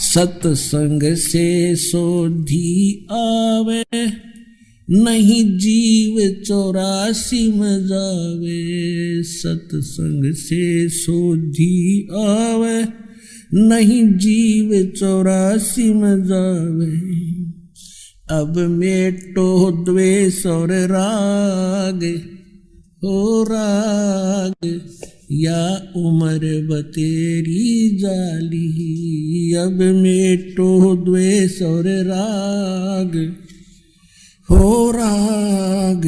सत्संग से सोधी आवे, नहीं जीव 84 में जावे। सत्संग से सोधी आवे, नहीं जीव 84 में जावे। अब मेटो द्वेष और राग, हो राग या उम्र बतेरी जाली। अब मेटो द्वेष और राग, हो राग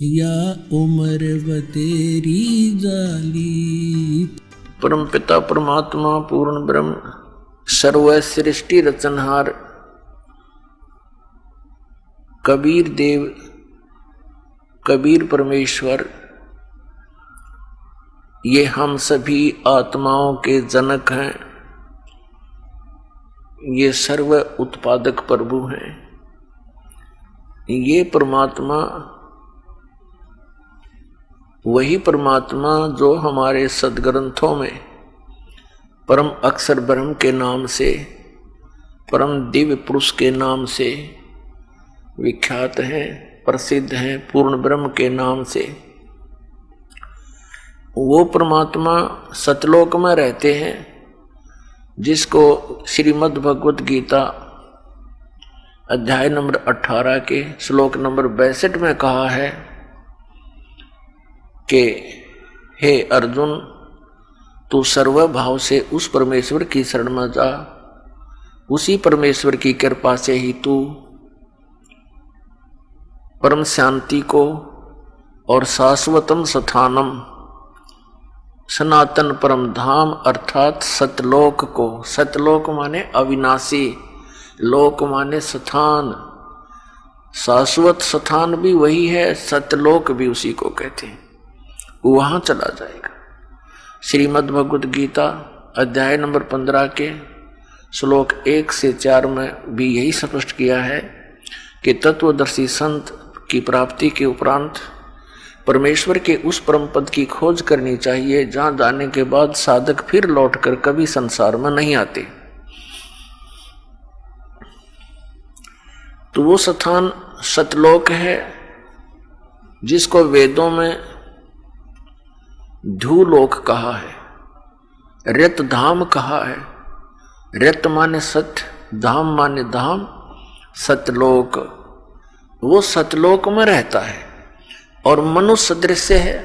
या उम्र बतेरी जाली। परम पिता परमात्मा पूर्ण ब्रह्म सर्व सृष्टि रचनहार कबीर देव, कबीर परमेश्वर, ये हम सभी आत्माओं के जनक हैं। ये सर्व उत्पादक प्रभु हैं। ये परमात्मा वही परमात्मा जो हमारे सदग्रंथों में परम अक्षर ब्रह्म के नाम से, परम दिव्य पुरुष के नाम से विख्यात हैं, प्रसिद्ध हैं, पूर्ण ब्रह्म के नाम से। वो परमात्मा सतलोक में रहते हैं, जिसको श्रीमद् भगवत गीता अध्याय नंबर 18 के श्लोक नंबर 62 में कहा है कि हे अर्जुन, तू सर्वभाव से उस परमेश्वर की शरण में जा। उसी परमेश्वर की कृपा से ही तू परम शांति को और शाश्वतम स्थानम, सनातन परम धाम अर्थात सतलोक को, सतलोक माने अविनाशी, लोक माने स्थान, शाश्वत स्थान भी वही है, सतलोक भी उसी को कहते हैं, वहां चला जाएगा। श्रीमद् भगवत गीता अध्याय नंबर 15 के श्लोक 1 से 4 में भी यही स्पष्ट किया है कि तत्वदर्शी संत की प्राप्ति के उपरांत परमेश्वर के उस परम पद की खोज करनी चाहिए, जहां जाने के बाद साधक फिर लौटकर कभी संसार में नहीं आते। तो वो स्थान सतलोक है, जिसको वेदों में ध्रुलोक कहा है, रत धाम कहा है। रत माने सत्य, धाम माने धाम, सतलोक। वो सतलोक में रहता है और मनुष्य दृश्य है।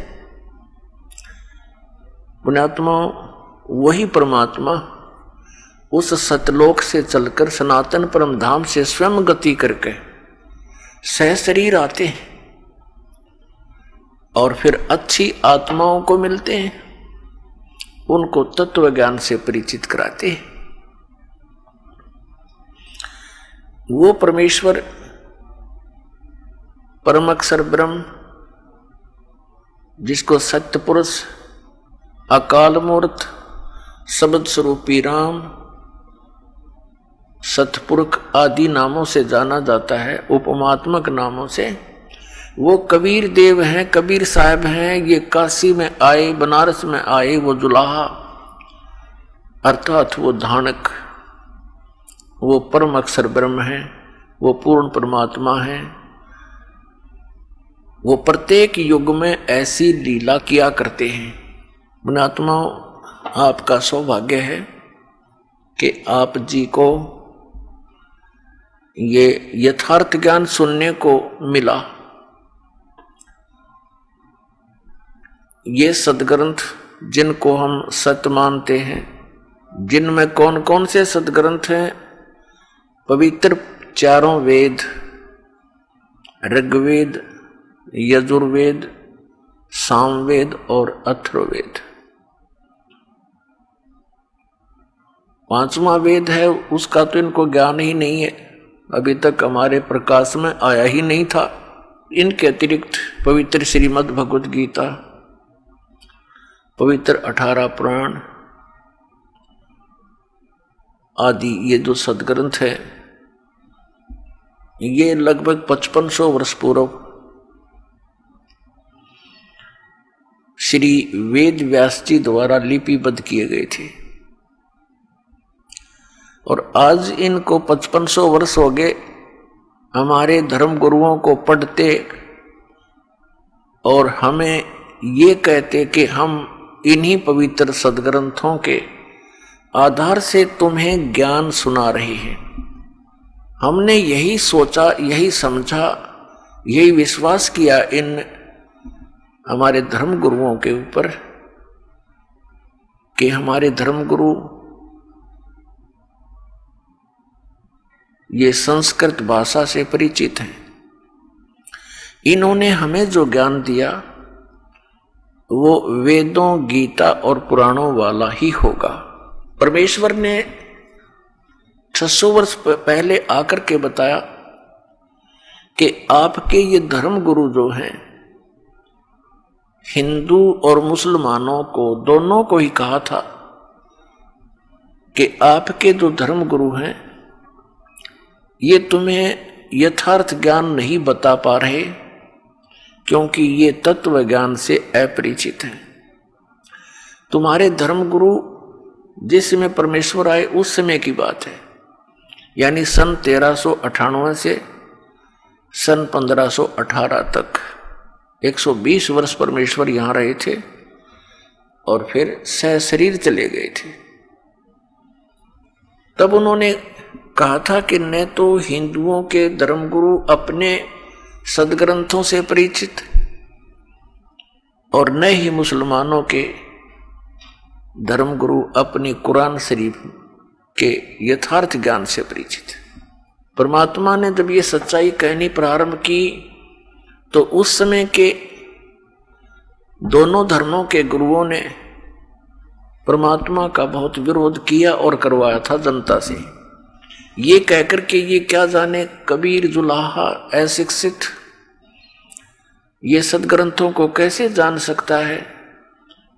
पुण्यात्मा, वही परमात्मा उस सतलोक से चलकर सनातन परम धाम से स्वयं गति करके सह शरीर आते हैं और फिर अच्छी आत्माओं को मिलते हैं, उनको तत्व ज्ञान से परिचित कराते हैं। वो परमेश्वर परम अक्षर ब्रह्म, जिसको सत्य पुरुष, अकाल मूर्त, शब्द स्वरूपी राम, सतपुरुष आदि नामों से जाना जाता है, उपमात्मक नामों से, वो कबीर देव हैं, कबीर साहब हैं। ये काशी में आए, बनारस में आए, वो जुलाहा अर्थात वो धानक, वो परम अक्षर ब्रह्म है, वो पूर्ण परमात्मा है। वो प्रत्येक युग में ऐसी लीला किया करते हैं। पुण्यात्माओं, आपका सौभाग्य है कि आप जी को ये यथार्थ ज्ञान सुनने को मिला। ये सदग्रंथ जिनको हम सत्य मानते हैं, जिनमें कौन कौन से सदग्रंथ हैं? पवित्र चारों वेद, ऋग्वेद, यजुर्वेद, सामवेद और अथर्ववेद। पांचवा वेद है, उसका तो इनको ज्ञान ही नहीं है, अभी तक हमारे प्रकाश में आया ही नहीं था। इनके अतिरिक्त पवित्र श्रीमद् भगवत गीता, पवित्र 18 पुराण आदि ये जो सदग्रंथ है, ये लगभग 5500 वर्ष पूर्व श्री वेद व्यास जी द्वारा लिपिबद्ध किए गए थे और आज इनको 5500 वर्ष हो गए हमारे धर्म गुरुओं को पढ़ते और हमें ये कहते कि हम इन्हीं पवित्र सदग्रंथों के आधार से तुम्हें ज्ञान सुना रहे हैं। हमने यही सोचा, यही समझा, यही विश्वास किया इन हमारे धर्म गुरुओं के ऊपर कि हमारे धर्म गुरु ये संस्कृत भाषा से परिचित हैं। इन्होंने हमें जो ज्ञान दिया वो वेदों, गीता और पुराणों वाला ही होगा। परमेश्वर ने 600 वर्ष पहले आकर के बताया कि आपके ये धर्म गुरु जो हैं, हिंदू और मुसलमानों को दोनों को ही कहा था कि आपके जो धर्म गुरु हैं ये तुम्हें यथार्थ ज्ञान नहीं बता पा रहे क्योंकि ये तत्व ज्ञान से अपरिचित हैं। तुम्हारे धर्म गुरु जिस समय परमेश्वर आए उस समय की बात है, यानी सन 1398 से सन 1518 तक 120 वर्ष परमेश्वर यहां रहे थे और फिर सहशरीर चले गए थे। तब उन्होंने कहा था कि न तो हिंदुओं के धर्मगुरु अपने सदग्रंथों से परिचित और न ही मुसलमानों के धर्मगुरु अपनी कुरान शरीफ के यथार्थ ज्ञान से परिचित। परमात्मा ने जब ये सच्चाई कहनी प्रारंभ की तो उस समय के दोनों धर्मों के गुरुओं ने परमात्मा का बहुत विरोध किया और करवाया था जनता से, ये कहकर के ये क्या जाने कबीर जुलाहा अशिक्षित ये सदग्रंथों को कैसे जान सकता है,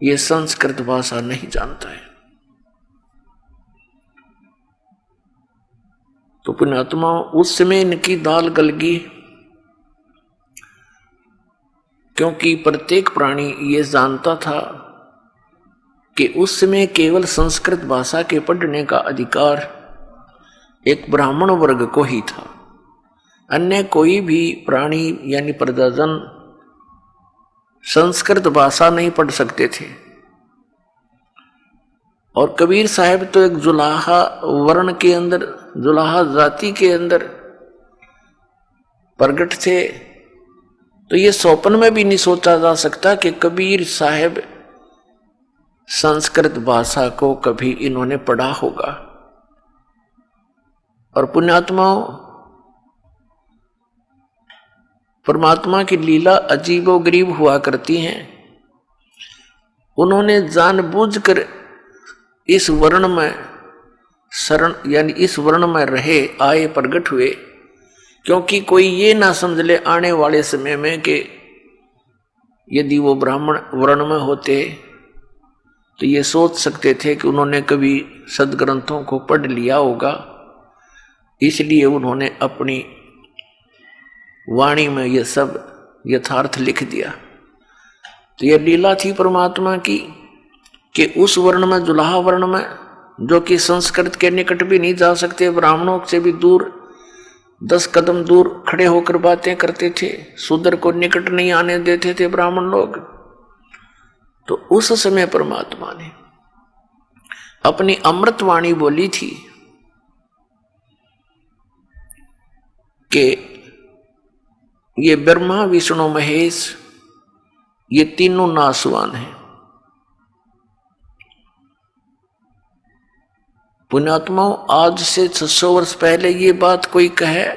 ये संस्कृत भाषा नहीं जानता है। तो पुण्यात्मा उस समय इनकी दाल गल गई, क्योंकि प्रत्येक प्राणी ये जानता था कि उस समय केवल संस्कृत भाषा के पढ़ने का अधिकार एक ब्राह्मण वर्ग को ही था। अन्य कोई भी प्राणी यानी प्रजाजन संस्कृत भाषा नहीं पढ़ सकते थे। और कबीर साहब तो एक जुलाहा वर्ण के अंदर, जुलाहा जाति के अंदर प्रकट थे, तो ये स्वप्न में भी नहीं सोचा जा सकता कि कबीर साहब संस्कृत भाषा को कभी इन्होंने पढ़ा होगा। और पुण्यात्माओं, परमात्मा की लीला अजीबोगरीब हुआ करती हैं। उन्होंने जानबूझकर इस वर्ण में शरण यानी इस वर्ण में रहे आए प्रकट हुए, क्योंकि कोई ये ना समझ ले आने वाले समय में कि यदि वो ब्राह्मण वर्ण में होते तो ये सोच सकते थे कि उन्होंने कभी सदग्रंथों को पढ़ लिया होगा, इसलिए उन्होंने अपनी वाणी में ये सब यथार्थ लिख दिया। तो ये लीला थी परमात्मा की कि उस वर्ण में, जुलाहा वर्ण में, जो कि संस्कृत के निकट भी नहीं जा सकते, ब्राह्मणों से भी दूर 10 कदम दूर खड़े होकर बातें करते थे, शूद्र को निकट नहीं आने देते थे ब्राह्मण लोग। तो उस समय परमात्मा ने अपनी अमृत वाणी बोली थी कि ये ब्रह्मा विष्णु महेश ये तीनों नासवान हैं। पुण्यात्माओं, आज से 600 वर्ष पहले ये बात कोई कहे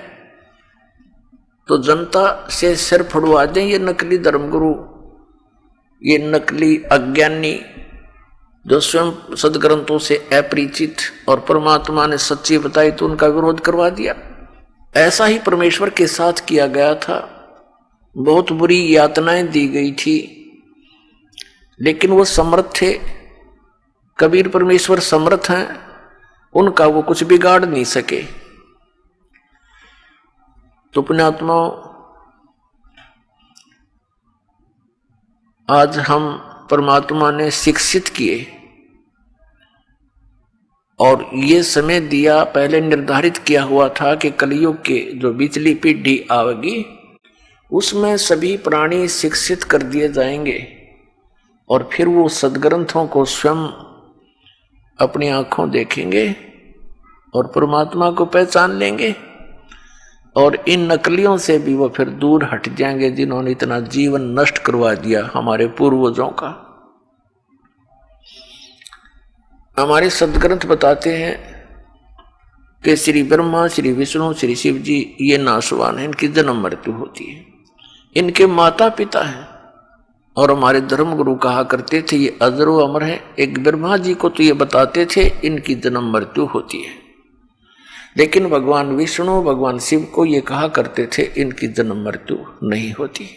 तो जनता से सिर फड़वा दें ये नकली धर्मगुरु, ये नकली अज्ञानी जो स्वयं सदग्रंथों से अपरिचित, और परमात्मा ने सच्ची बताई तो उनका विरोध करवा दिया। ऐसा ही परमेश्वर के साथ किया गया था। बहुत बुरी यातनाएं दी गई थी, लेकिन वो समर्थ थे। कबीर परमेश्वर समर्थ हैं, उनका वो कुछ बिगाड़ नहीं सके। तो पुण्यात्माओं, आज हम परमात्मा ने शिक्षित किए और ये समय दिया पहले निर्धारित किया हुआ था कि कलयुग के जो बिचली पीढ़ी आवेगी उसमें सभी प्राणी शिक्षित कर दिए जाएंगे और फिर वो सदग्रंथों को स्वयं अपनी आंखों देखेंगे और परमात्मा को पहचान लेंगे और इन नकलियों से भी वो फिर दूर हट जाएंगे जिन्होंने इतना जीवन नष्ट करवा दिया हमारे पूर्वजों का। हमारे सदग्रंथ बताते हैं कि श्री ब्रह्मा, श्री विष्णु, श्री शिव जी ये नाशवान है, इनकी जन्म मृत्यु होती है, इनके माता पिता हैं। और हमारे धर्म गुरु कहा करते थे ये अजरो अमर है। एक ब्रह्मा जी को तो ये बताते थे इनकी जन्म मृत्यु होती है, लेकिन भगवान विष्णु, भगवान शिव को ये कहा करते थे इनकी जन्म मृत्यु नहीं होती।